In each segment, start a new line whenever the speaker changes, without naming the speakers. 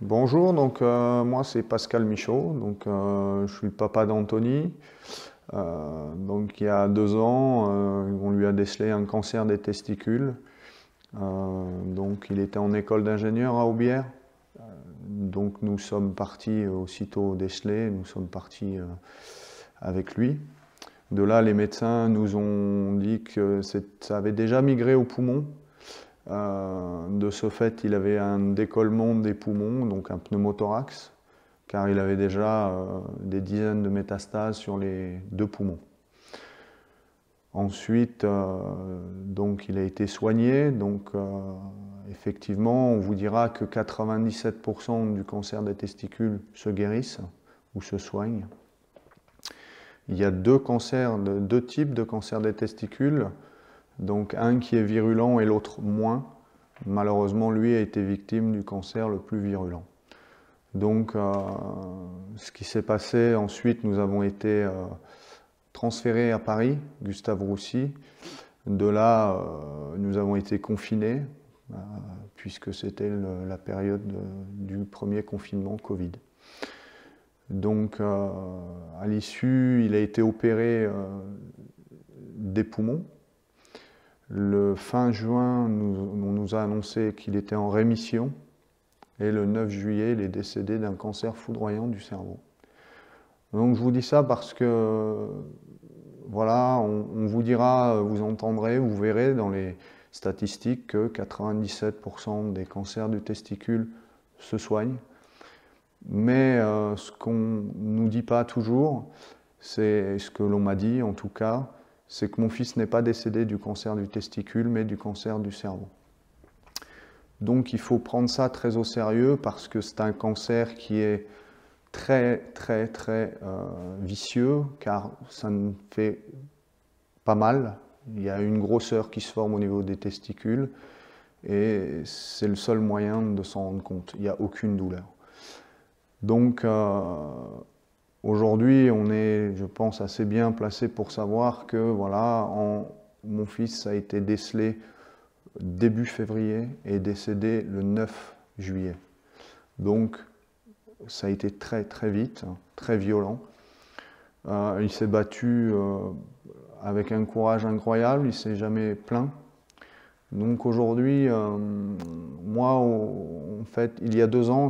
Bonjour, moi c'est Pascal Michaud, je suis le papa d'Anthony. Donc il y a 2 ans, on lui a décelé un cancer des testicules. Donc il était en école d'ingénieur à Aubière. Donc nous sommes partis aussitôt décelé, nous sommes partis avec lui. De là, les médecins nous ont dit que ça avait déjà migré aux poumons. De ce fait, il avait un décollement des poumons, donc un pneumothorax, car il avait déjà des dizaines de métastases sur les 2 poumons. Ensuite, donc, il a été soigné. Effectivement, on vous dira que 97% du cancer des testicules se guérissent ou se soignent. Il y a 2 types de cancer des testicules. Donc un qui est virulent et l'autre moins. Malheureusement, lui a été victime du cancer le plus virulent. Donc ce qui s'est passé ensuite, nous avons été transférés à Paris, Gustave Roussy. De là, nous avons été confinés, puisque c'était la période du premier confinement Covid. Donc à l'issue, il a été opéré des poumons. Le fin juin, on nous a annoncé qu'il était en rémission et le 9 juillet, il est décédé d'un cancer foudroyant du cerveau. Donc je vous dis ça parce que, voilà, on vous dira, vous entendrez, vous verrez dans les statistiques que 97% des cancers du testicule se soignent. Mais ce qu'on ne nous dit pas toujours, c'est ce que l'on m'a dit en tout cas, c'est que mon fils n'est pas décédé du cancer du testicule, mais du cancer du cerveau. Donc il faut prendre ça très au sérieux parce que c'est un cancer qui est très vicieux, car ça ne fait pas mal. Il y a une grosseur qui se forme au niveau des testicules et c'est le seul moyen de s'en rendre compte. Il n'y a aucune douleur. Donc aujourd'hui, on est, je pense, assez bien placé pour savoir que voilà, mon fils a été décelé début février et décédé le 9 juillet. Donc ça a été très vite, très violent. Il s'est battu avec un courage incroyable, il ne s'est jamais plaint. Donc aujourd'hui, moi, en fait, il y a 2 ans,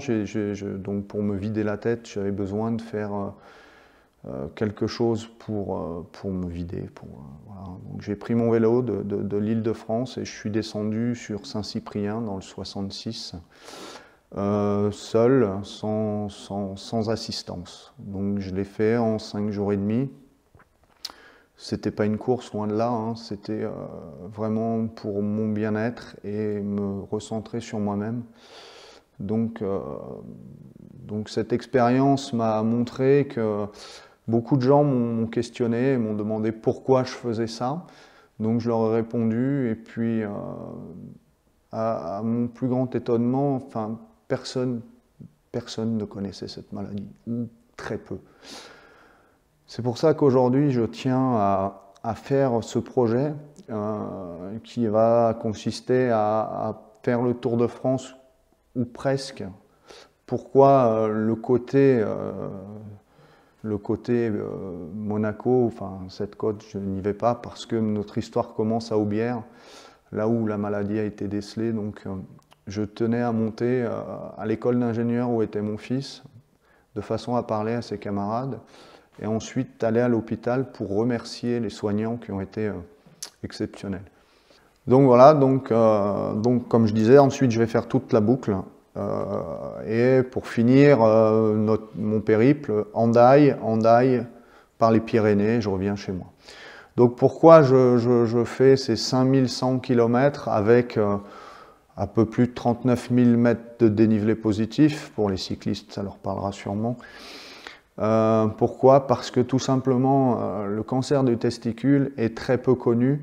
donc pour me vider la tête, j'avais besoin de faire quelque chose pour me vider. Voilà. Donc j'ai pris mon vélo de l'Île-de-France et je suis descendu sur Saint-Cyprien dans le 66, seul, sans assistance. Donc je l'ai fait en 5 jours et demi. C'était pas une course, loin de là, hein. C'était vraiment pour mon bien-être et me recentrer sur moi-même. Donc cette expérience m'a montré que beaucoup de gens m'ont questionné et m'ont demandé pourquoi je faisais ça. Donc je leur ai répondu et puis à mon plus grand étonnement, enfin, personne ne connaissait cette maladie, ou très peu. C'est pour ça qu'aujourd'hui, je tiens à faire ce projet qui va consister à faire le Tour de France, ou presque. Pourquoi le côté Monaco, enfin cette côte, je n'y vais pas parce que notre histoire commence à Aubière, là où la maladie a été décelée. Donc je tenais à monter à l'école d'ingénieur où était mon fils, de façon à parler à ses camarades, et ensuite aller à l'hôpital pour remercier les soignants qui ont été exceptionnels. Donc voilà, donc comme je disais, ensuite je vais faire toute la boucle. Et pour finir mon périple, Hendaye, par les Pyrénées, je reviens chez moi. Donc pourquoi je fais ces 5100 km avec un peu plus de 39 000 mètres de dénivelé positif? Pour les cyclistes, ça leur parlera sûrement. Pourquoi? Parce que tout simplement, le cancer du testicule est très peu connu,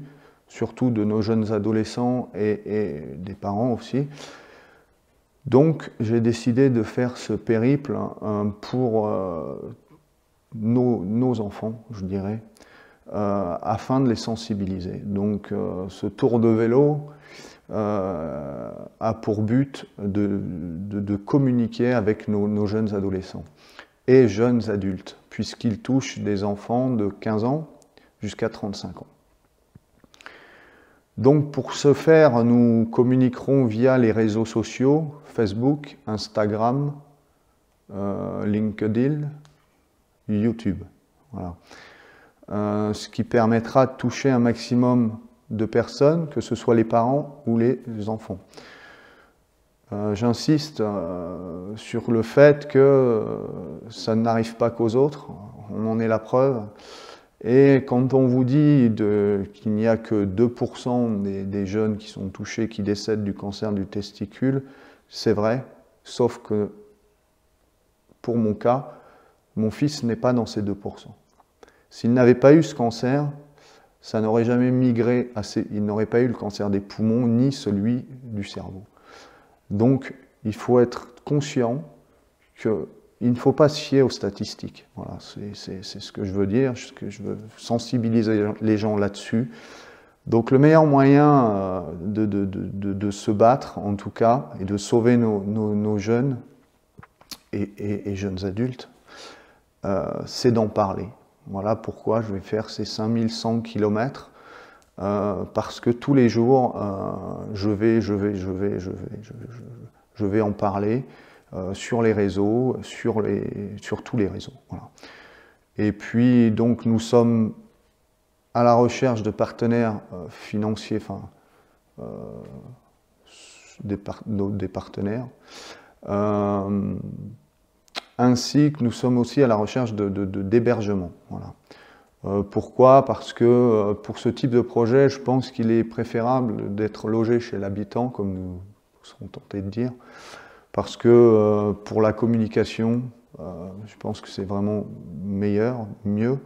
surtout de nos jeunes adolescents et des parents aussi. Donc j'ai décidé de faire ce périple pour nos enfants, je dirais, afin de les sensibiliser. Donc ce tour de vélo, a pour but de communiquer avec nos jeunes adolescents et jeunes adultes, puisqu'il touche des enfants de 15 ans jusqu'à 35 ans. Donc pour ce faire, nous communiquerons via les réseaux sociaux, Facebook, Instagram, LinkedIn, YouTube. Voilà. Ce qui permettra de toucher un maximum de personnes, que ce soit les parents ou les enfants. J'insiste sur le fait que ça n'arrive pas qu'aux autres, on en est la preuve. Et quand on vous dit qu'il n'y a que 2% des jeunes qui sont touchés, qui décèdent du cancer du testicule, c'est vrai, sauf que pour mon cas, mon fils n'est pas dans ces 2%. S'il n'avait pas eu ce cancer, ça n'aurait jamais migré, il n'aurait pas eu le cancer des poumons ni celui du cerveau. Donc, il faut être conscient qu'il ne faut pas se fier aux statistiques. Voilà, c'est ce que je veux dire, ce que je veux sensibiliser les gens là-dessus. Donc, le meilleur moyen de se battre, en tout cas, et de sauver nos jeunes et jeunes adultes, c'est d'en parler. Voilà pourquoi je vais faire ces 5100 km, parce que tous les jours, je vais en parler sur les réseaux, sur tous les réseaux. Voilà. Et puis, donc, nous sommes à la recherche de partenaires financiers, des partenaires, ainsi que nous sommes aussi à la recherche d'hébergement. Voilà. Pourquoi? Parce que pour ce type de projet, je pense qu'il est préférable d'être logé chez l'habitant, comme nous serons tentés de dire, parce que pour la communication, je pense que c'est vraiment mieux,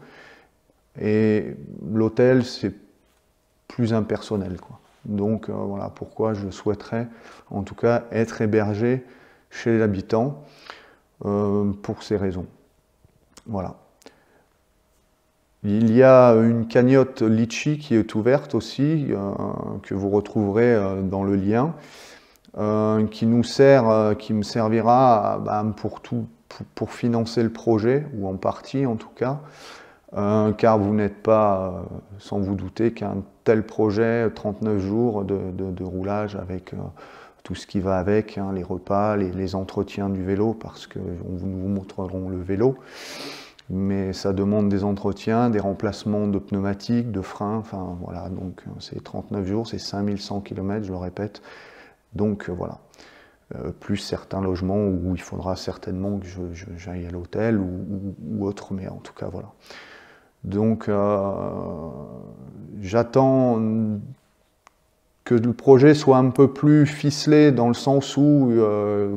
et l'hôtel, c'est plus impersonnel, quoi. Donc voilà pourquoi je souhaiterais en tout cas être hébergé chez l'habitant, pour ces raisons. Voilà. Il y a une cagnotte Litchi qui est ouverte aussi, que vous retrouverez dans le lien, qui me servira pour financer le projet, ou en partie en tout cas, car vous n'êtes pas sans vous douter qu'un tel projet, 39 jours de roulage avec tout ce qui va avec, hein, les repas, les entretiens du vélo, parce que nous vous montrerons le vélo, mais ça demande des entretiens, des remplacements de pneumatiques, de freins, enfin voilà, donc c'est 39 jours, c'est 5100 km, je le répète, donc voilà. Plus certains logements où il faudra certainement que j'aille à l'hôtel ou autre, mais en tout cas voilà. Donc j'attends que le projet soit un peu plus ficelé dans le sens où,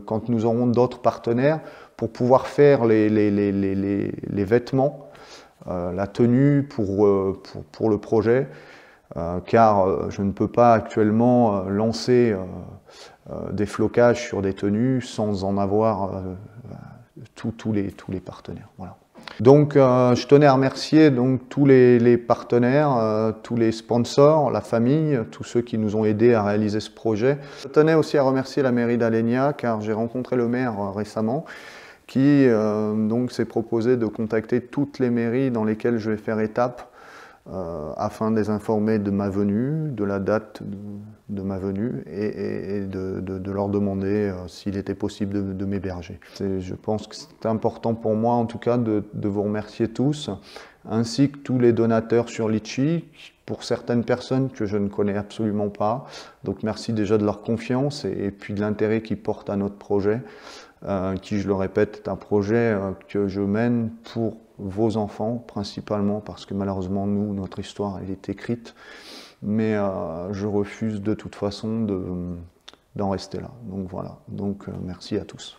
quand nous aurons d'autres partenaires, pour pouvoir faire les vêtements, la tenue pour le projet, car je ne peux pas actuellement lancer des flocages sur des tenues sans en avoir tous les partenaires. Voilà. Donc je tenais à remercier donc, tous les partenaires, tous les sponsors, la famille, tous ceux qui nous ont aidés à réaliser ce projet. Je tenais aussi à remercier la mairie d'Alenia, car j'ai rencontré le maire récemment, qui donc s'est proposé de contacter toutes les mairies dans lesquelles je vais faire étape, afin de les informer de ma venue, de la date de ma venue, et de leur demander s'il était possible de m'héberger. Je pense que c'est important pour moi en tout cas de vous remercier tous, ainsi que tous les donateurs sur Litchi, pour certaines personnes que je ne connais absolument pas. Donc merci déjà de leur confiance et puis de l'intérêt qu'ils portent à notre projet, qui, je le répète, est un projet que je mène pour vos enfants principalement, parce que malheureusement nous, notre histoire elle est écrite, mais je refuse de toute façon d'en rester là. Donc voilà, donc merci à tous.